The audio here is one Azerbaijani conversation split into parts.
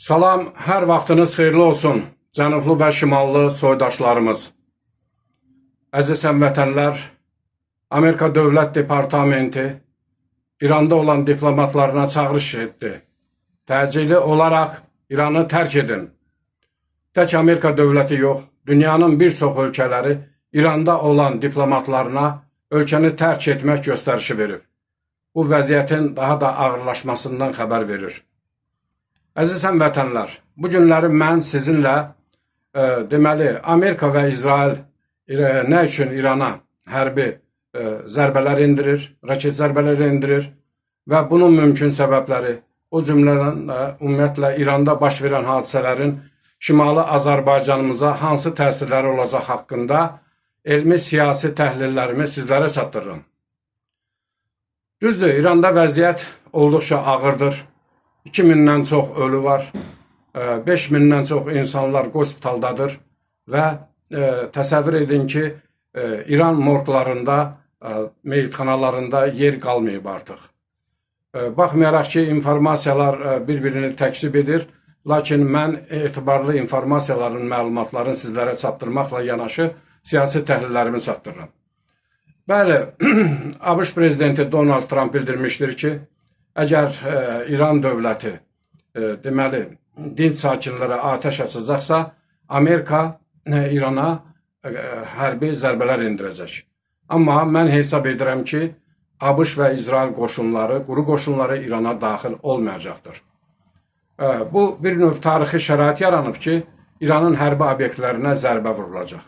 Salam, hər vaxtınız xeyirli olsun, cənublu və şimallı soydaşlarımız. Əziz həmvətənlər, Amerika Dövlət Departamenti İranda olan diplomatlarına çağırış etdi. Təcili olaraq İranı tərk edin. Tək Amerika dövləti yox, dünyanın bir çox ölkələri İranda olan diplomatlarına ölkəni tərk etmək göstərişi verib. Bu vəziyyətin daha da ağırlaşmasından xəbər verir. Əziz həmvətənlər, bu günləri mən sizinlə deməli Amerika və İsrail nə üçün İrana hərbi zərbələr endirir, raket zərbələri endirir və bunun mümkün səbəbləri, o cümlədən ümumiyyətlə İranda baş verən hadisələrin Şimali Azərbaycanımıza hansı təsirləri olacaq haqqında elmi siyasi təhlillərimi sizlərə çatdırıram. Düzdür, İranda vəziyyət olduqca ağırdır. 2000-dən çox ölü var, 5000-dən çox insanlar hospitaldadır və təsəvvür edin ki, İran morqlarında, meyitxanalarında yer qalmayıb artıq. Baxmayaraq ki, informasiyalar bir-birini təksib edir, lakin mən etibarlı informasiyaların, məlumatların sizlərə çatdırmaqla yanaşı siyasi təhlillərimi çatdırıram. Bəli, ABŞ prezidenti Donald Trump bildirmişdir ki, əgər İran dövləti deməli dinc sakinlərə atəş açacaqsa, Amerika İrana hərbi zərbələr endirəcək. Amma mən hesab edirəm ki, ABŞ və İsrail qoşunları, quru qoşunları İrana daxil olmayacaqdır. Bu bir növ tarixi şərait yaranıb ki, İranın hərbi obyektlərinə zərbə vurulacaq.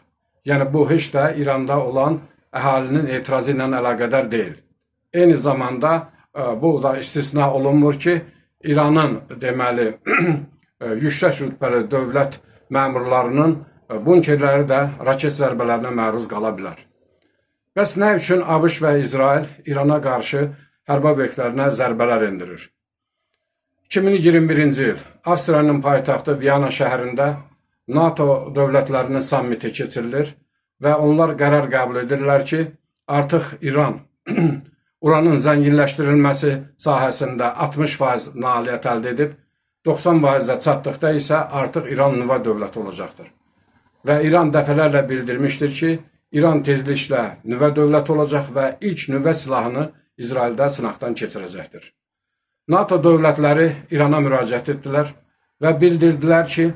Yəni bu heç də İranda olan əhalinin etirazı ilə əlaqədar deyil. Eyni zamanda bu da istisna olunmur ki, İranın deməli yüksək rütbəli dövlət məmurlarının bunkerləri də raket zərbələrinə məruz qala bilər. Bəs nə üçün ABŞ və İsrail İrana qarşı hərbi obyektlərinə zərbələr endirir? 2021-ci il Avstriyanın paytaxtı Viyana şəhərində NATO dövlətlərinin sammiti keçirilir və onlar qərar qəbul edirlər ki, artıq İran uranın zənginləşdirilməsi sahəsində 60% nailiyyət əldə edib, 90%-ə çatdıqda isə artıq İran nüvə dövləti olacaqdır. Və İran dəfələrlə bildirmişdir ki, İran tezliklə nüvə dövləti olacaq və ilk nüvə silahını İsraildə sınaqdan keçirəcəkdir. NATO dövlətləri İrana müraciət etdilər və bildirdilər ki,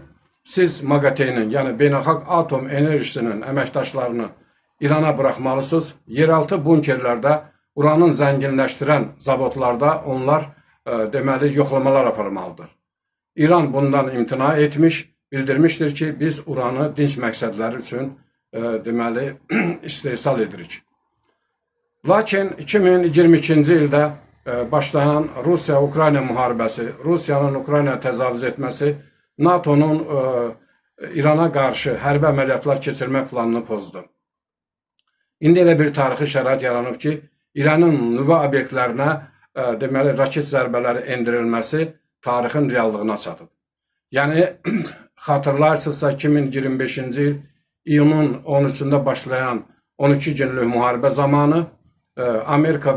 siz MAGATE-nin, yəni Beynəlxalq Atom Enerjisinin əməkdaşlarını İrana buraxmalısınız, yeraltı bunkerlərdə uranın zənginləşdirən zavodlarda onlar deməli yoxlamalar aparmalıdır. İran bundan imtina etmiş, bildirmişdir ki, biz uranı dinc məqsədləri üçün deməli istehsal edirik. Lakin 2022-ci ildə başlayan Rusiya-Ukrayna müharibəsi, Rusiyanın Ukraynaya təcavüz etməsi NATO'nun İrana qarşı hərbi əməliyyatlar keçirmə planını pozdu. İndi elə bir tarixi şərait yaranıb ki, İranın nüvə obyektlərinə deməli raket zərbələri endirilməsi tarixin reallığına çatıb. Yəni xatırlarsınızsa 2025-ci il iyunun 13-də başlayan 12 günlük müharibə zamanı Amerika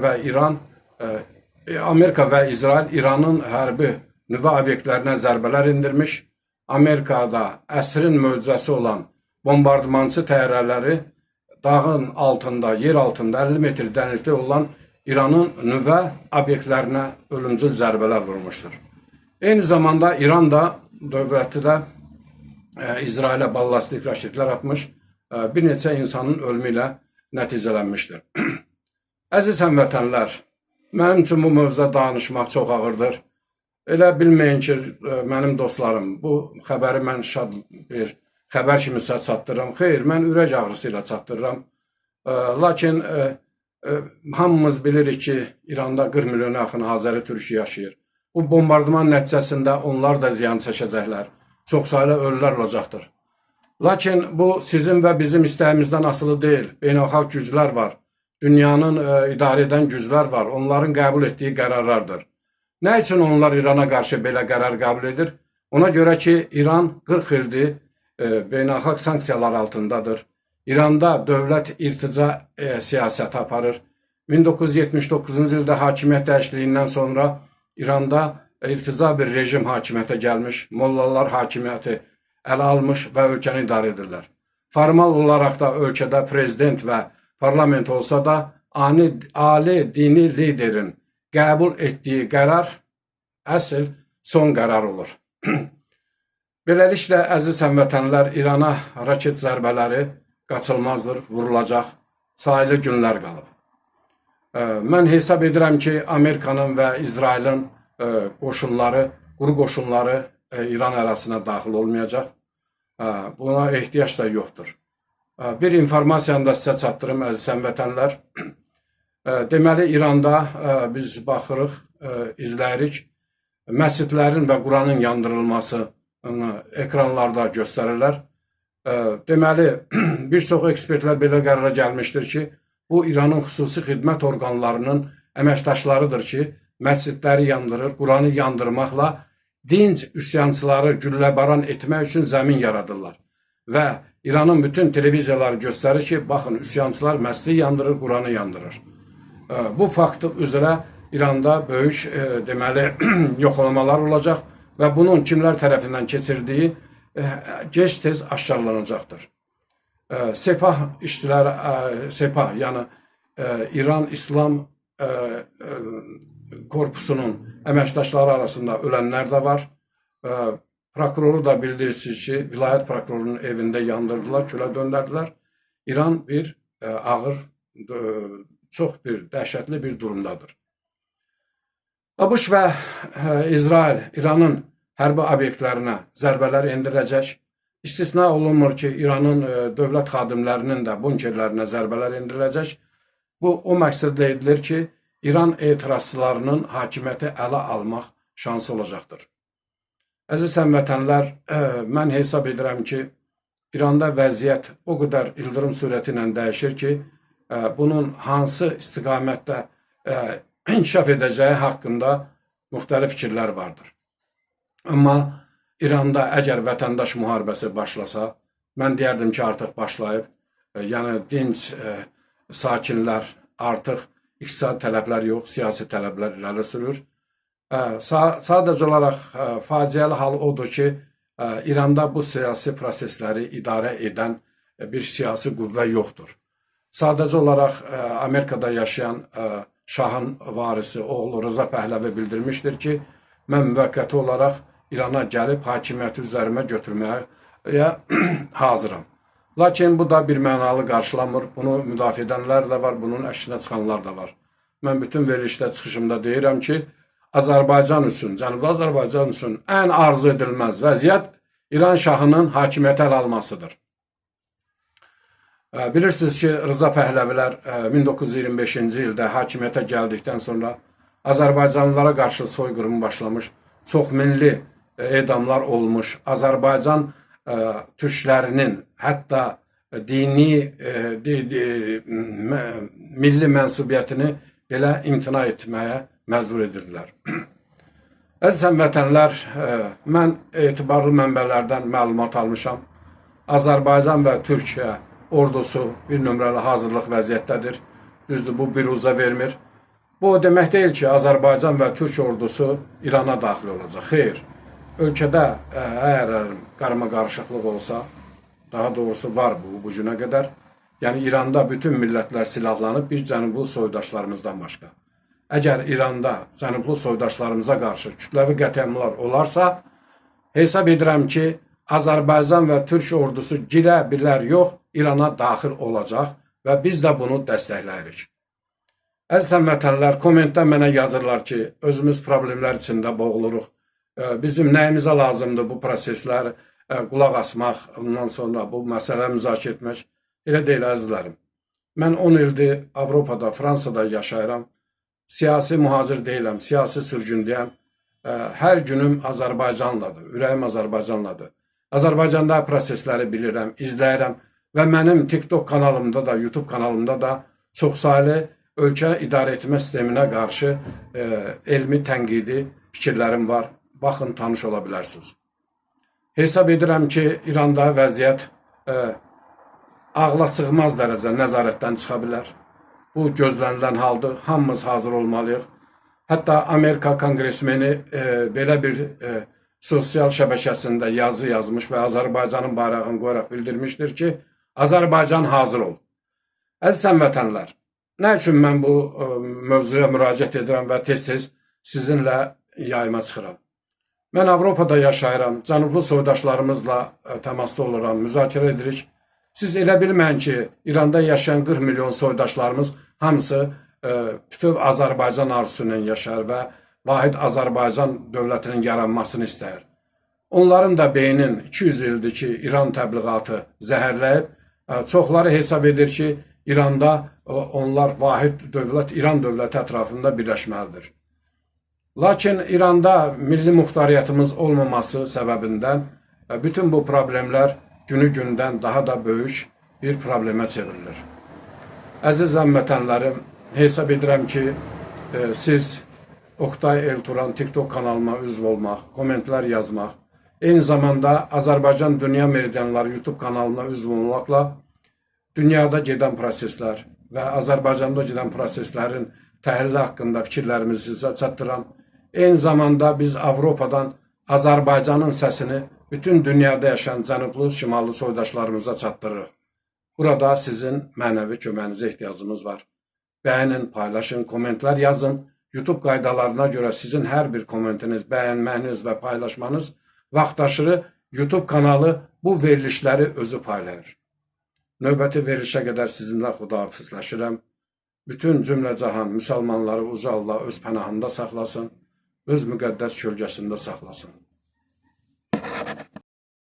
və İsrail İranın hərbi nüvə obyektlərinə zərbələr endirmiş. Amerikada əsrin möcüzəsi olan bombardmançı təyyarələri dağın altında, yer altında 50 metr dənlikdə olan İranın nüvə obyektlərinə ölümcül zərbələr vurmuşdur. Eyni zamanda İran da dövləti də İsrailə ballastik raketlər atmış, bir neçə insanın ölümü ilə nəticələnmişdir. Əziz həmvətənlər, mənim üçün bu mövzuda danışmaq çox ağırdır. Elə bilməyin ki, mənim dostlarım, bu xəbəri mən şad bir xəbər kimi çatdırıram. Xeyr, mən ürək ağrısı ilə çatdırıram. Lakin hamımız bilirik ki, İranda 40 milyona yaxın Azəri türkü yaşayır. Bu bombardman nəticəsində onlar da ziyan çəkəcəklər. Çoxsaylı ölülər olacaqdır. Lakin bu sizin və bizim istəyimizdən asılı deyil. Beynəlxalq güclər var. Dünyanın idarə edən güclər var. Onların qəbul etdiyi qərarlardır. Nə üçün onlar İrana qarşı belə qərar qəbul edir? Ona görə ki, İran 40 ildir beynəlxalq sanksiyalar altındadır. İranda dövlət irtica siyasəti aparır. 1979-cu ildə hakimiyyət dəyişikliyindən sonra İranda irtiza bir rejim hakimiyyətə gəlmiş, mollalar hakimiyyəti ələ almış və ölkəni idarə edirlər. Formal olaraq da ölkədə prezident və parlament olsa da, ali dini liderin qəbul etdiyi qərar əsl son qərar olur. Beləliklə, əziz həmvətənlər, İrana raket zərbələri qaçılmazdır, vurulacaq, sayılı günlər qalıb. Mən hesab edirəm ki, Amerikanın və İsrailin qoşunları, quru qoşunları İran ərazisinə daxil olmayacaq. Buna ehtiyac da yoxdur. Bir informasiyanı da sizə çatdırım, əziz həmvətənlər. Deməli, İranda biz baxırıq, izləyirik, məscidlərin və Quranın yandırılması ekranlarda göstərirlər. Deməli, bir çox ekspertlər belə qərara gəlmişdir ki, bu İranın xüsusi xidmət orqanlarının əməkdaşlarıdır ki, məscidləri yandırır, Quranı yandırmaqla dinc üsyançıları gülləbaran etmək üçün zəmin yaradırlar. Və İranın bütün televiziyaları göstərir ki, baxın, üsyançılar məscidi yandırır, Quranı yandırır. Bu faktı üzrə İranda böyük deməli yoxlamalar olacaq və bunun kimlər tərəfindən keçirdiyi gec-tez aşkarlanacaqdır. Sepah işçiləri, Sepah, yəni İran İslam korpusunun əməkdaşları arasında ölənlər də var. Prokuroru da bildirirsiniz ki, vilayət prokurorunun evində yandırdılar, külə döndərdilər. İran bir ağır, çox bir dəhşətli bir durumdadır. ABŞ və İsrail İranın hərbi obyektlərinə zərbələr endiriləcək. İstisna olunmur ki, İranın dövlət xadimlərinin də bunkerlərinə zərbələr endiriləcək. Bu, o məqsədlə edilir ki, İran etirazçılarının hakimiyyəti ələ almaq şansı olacaqdır. Əziz həmvətənlər, mən hesab edirəm ki, İranda vəziyyət o qədər ildırım sürəti ilə dəyişir ki, bunun hansı istiqamətdə inkişaf edəcəyi haqqında müxtəlif fikirlər vardır. Amma İranda əgər vətəndaş müharibəsi başlasa, mən deyərdim ki, artıq başlayıb. Yəni, dinc sakinlər artıq iqtisadi tələblər yox, siyasi tələblər irəli sürür. Sadəcə olaraq faciəli hal odur ki, İranda bu siyasi prosesləri idarə edən bir siyasi qüvvə yoxdur. Sadəcə olaraq Amerikada yaşayan şahın varisi oğlu Rıza Pəhləvi bildirmişdir ki, mən müvəqqəti olaraq İrana gəlib hakimiyyəti üzərimə götürməyə hazıram. Lakin bu da bir mənalı qarşılamır. Bunu müdafiə edənlər də var, bunun əksinə çıxanlar da var. Mən bütün verilişdə, çıxışımda deyirəm ki, Azərbaycan üçün, Cənubi Azərbaycan üçün ən arzu edilməz vəziyyət İran şahının hakimiyyəti ələ almasıdır. Bilirsiniz ki, Rıza Pəhləvilər 1925-ci ildə hakimiyyətə gəldikdən sonra Azərbaycanlılara qarşı soyqırımı başlamış, çoxminli edamlar olmuş, Azərbaycan türklərinin hətta dini, milli mənsubiyyətini belə imtina etməyə məcbur edirdilər. Əziz həmvətənlər, mən etibarlı mənbələrdən məlumat almışam. Azərbaycan və Türkiyə ordusu bir nömrəli hazırlıq vəziyyətdədir. Düzdür, bu bir uza vermir. Bu o demək deyil ki, Azərbaycan və Türk ordusu İrana daxil olacaq. Xeyr, ölkədə əgər qarama-qarışıqlıq olsa, daha doğrusu var bu günə qədər. Yəni, İranda bütün millətlər silahlanıb bir cənublu soydaşlarımızdan başqa. Əgər İranda cənublu soydaşlarımıza qarşı kütləvi qətliamlar olarsa, hesab edirəm ki, Azərbaycan və Türk ordusu girə bilər yox, İrana daxil olacaq və biz də bunu dəstəkləyirik. Əziz həmvətənlər, kommentdə mənə yazırlar ki, özümüz problemlər içində boğuluruq. Bizim nəyimizə lazımdır bu proseslər, qulaq asmaq, ondan sonra bu məsələ müzakirə etmək. Elə deyil, əzizlərim. Mən 10 ildir Avropada, Fransada yaşayıram. Siyasi mühacir deyiləm, siyasi sürgündəyəm. Hər günüm Azərbaycanladır, ürəyim Azərbaycanladır. Azərbaycanda prosesləri bilirəm, izləyirəm və mənim TikTok kanalımda da, YouTube kanalımda da çoxsaylı ölkə idarə etmə sisteminə qarşı elmi tənqidi fikirlərim var. Baxın, tanış ola bilərsiniz. Hesab edirəm ki, İranda vəziyyət ağla sığmaz dərəcə nəzarətdən çıxa bilər. Bu gözlənilən haldır. Hamımız hazır olmalıyıq. Hətta Amerika kongresmeni belə bir sosial şəbəkəsində yazı yazmış və Azərbaycanın bayrağını qoyaraq bildirmişdir ki, Azərbaycan hazır ol. Əziz həmvətənlər, nə üçün mən bu mövzuya müraciət edirəm və tez-tez sizinlə yayıma çıxıram? Mən Avropada yaşayıram, cənublu soydaşlarımızla təmasda oluram, müzakirə edirik. Siz elə bilməyin ki, İranda yaşayan 40 milyon soydaşlarımız hamısı bütöv Azərbaycan arzusundan yaşar və vahid Azərbaycan dövlətinin yaranmasını istəyir. Onların da beynin 200 ildir ki, İran təbliğatı zəhərləyib. Çoxları hesab edir ki, İranda onlar vahid dövlət, İran dövləti ətrafında birləşməlidir. Lakin İranda milli muxtariyyətimiz olmaması səbəbindən bütün bu problemlər günü-gündən daha da böyük bir problemə çevrilir. Əziz həmvətənlərim, hesab edirəm ki, siz Oktay Elturan TikTok kanalıma üzv olmaq, komentlər yazmaq, eyni zamanda Azərbaycan Dünya Meridianları YouTube kanalına üzv olmaqla dünyada gedən proseslər və Azərbaycanda gedən proseslərin təhlili haqqında fikirlərimizi sizə çatdıram. Eyni zamanda biz Avropadan Azərbaycanın səsini bütün dünyada yaşayan cənublu, şimallı soydaşlarımıza çatdırırıq. Burada sizin mənəvi köməyinizə ehtiyacımız var. Bəyənin, paylaşın, komentlər yazın. YouTube qaydalarına görə sizin hər bir komentiniz, bəyənməniz və paylaşmanız vaxtaşırı YouTube kanalı bu verilişləri özü paylayır. Növbəti verilişə qədər sizinlə xudahafizləşirəm. Bütün cümləcahan müsəlmanları uca Allah öz pənahında saxlasın, öz müqəddəs kölgəsində saxlasın.